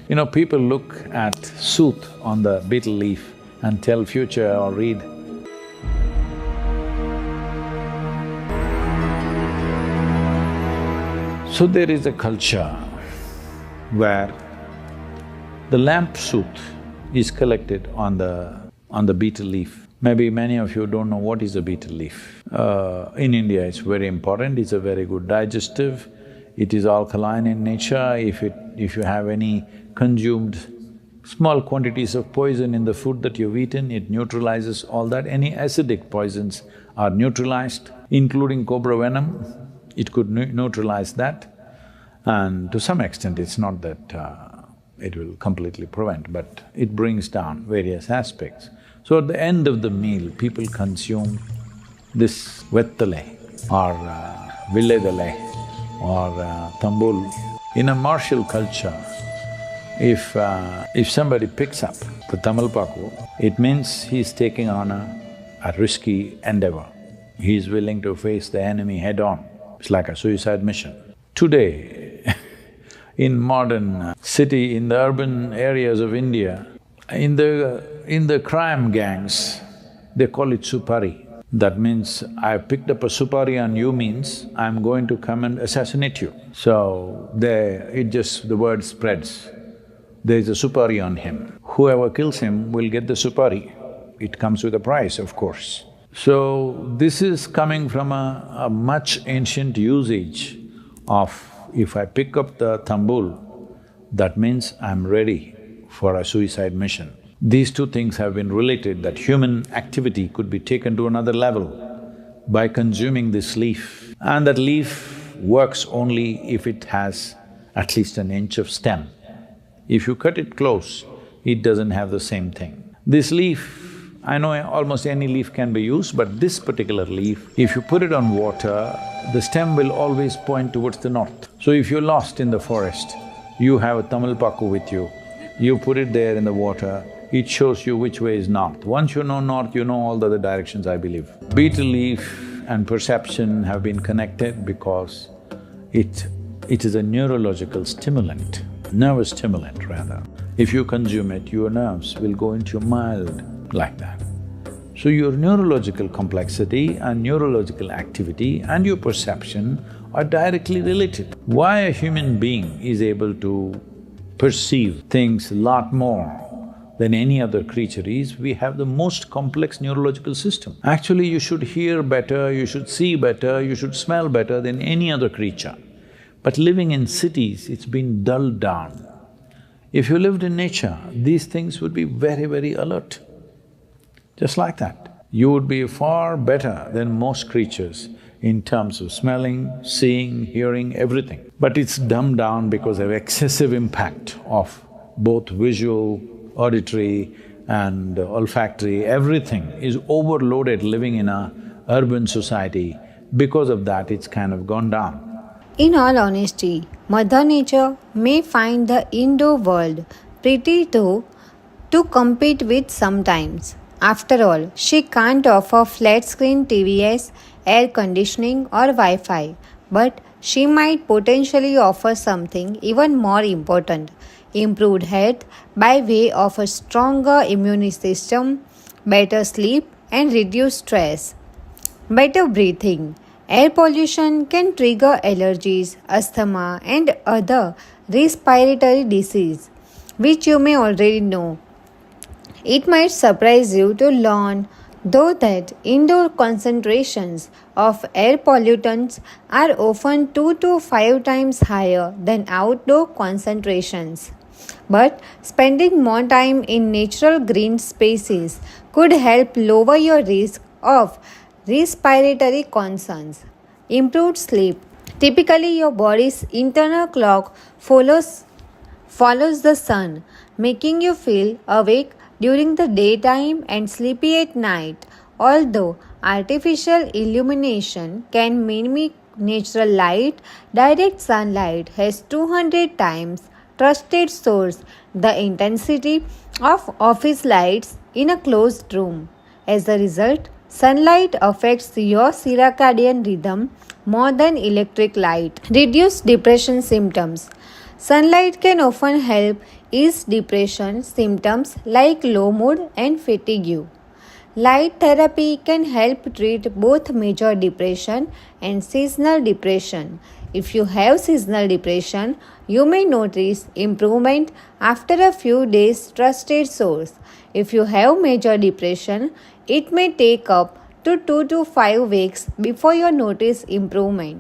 People look at sooth on the betel leaf and tell future or read. So there is a culture where the lamp sooth is collected on the betel leaf. Maybe many of you don't know what is a betel leaf. In India it's very important, it's a very good digestive, it is alkaline in nature. If you have any consumed small quantities of poison in the food that you've eaten, it neutralizes all that. Any acidic poisons are neutralized, including cobra venom, it could neutralize that. And to some extent, it's not that it will completely prevent, but it brings down various aspects. So at the end of the meal, people consume this vettale or villedale or tambul. In a martial culture, if somebody picks up the tamalpaku, it means he's taking on a risky endeavor. He's willing to face the enemy head-on. It's like a suicide mission. Today, in modern city, in the urban areas of India, in the crime gangs, they call it supari. That means, I picked up a supari on you means I'm going to come and assassinate you. So the word spreads. There's a supari on him. Whoever kills him will get the supari. It comes with a price, of course. So this is coming from a much ancient usage of, if I pick up the tambul, that means I'm ready for a suicide mission. These two things have been related, that human activity could be taken to another level by consuming this leaf. And that leaf works only if it has at least an inch of stem. If you cut it close, it doesn't have the same thing. This leaf, I know almost any leaf can be used, but this particular leaf, if you put it on water, the stem will always point towards the north. So if you're lost in the forest, you have a tamalpaku with you, you put it there in the water, it shows you which way is north. Once you know north, you know all the other directions, I believe. Betel leaf and perception have been connected because it is a neurological stimulant, nervous stimulant rather. If you consume it, your nerves will go into mild like that. So your neurological complexity and neurological activity and your perception are directly related. Why a human being is able to perceive things a lot more than any other creature is, we have the most complex neurological system. Actually, you should hear better, you should see better, you should smell better than any other creature. But living in cities, it's been dulled down. If you lived in nature, these things would be very, very alert. Just like that. You would be far better than most creatures in terms of smelling, seeing, hearing, everything. But it's dumbed down because of excessive impact of both visual, auditory and olfactory, everything is overloaded living in a urban society. Because of that, it's kind of gone down. In all honesty, Mother Nature may find the indoor world pretty to compete with sometimes. After all, she can't offer flat-screen TVs, air conditioning or Wi-Fi, but she might potentially offer something even more important: improved health by way of a stronger immune system, better sleep and reduced stress, better breathing. Air pollution can trigger allergies, asthma and other respiratory disease, which you may already know. It might surprise you to learn, though, that indoor concentrations of air pollutants are often 2 to 5 times higher than outdoor concentrations. But spending more time in natural green spaces could help lower your risk of respiratory concerns. Improved sleep. Typically, your body's internal clock follows the sun, making you feel awake during the daytime and sleepy at night. Although artificial illumination can mimic natural light, direct sunlight has 200 times trusted source the intensity of office lights in a closed room. As a result, sunlight affects your circadian rhythm more than electric light. Reduce depression symptoms. Sunlight can often help ease depression symptoms like low mood and fatigue. Light therapy can help treat both major depression and seasonal depression. If you have seasonal depression, you may notice improvement after a few days. Trusted source. If you have major depression, it may take up to 2 to 5 weeks before you notice improvement.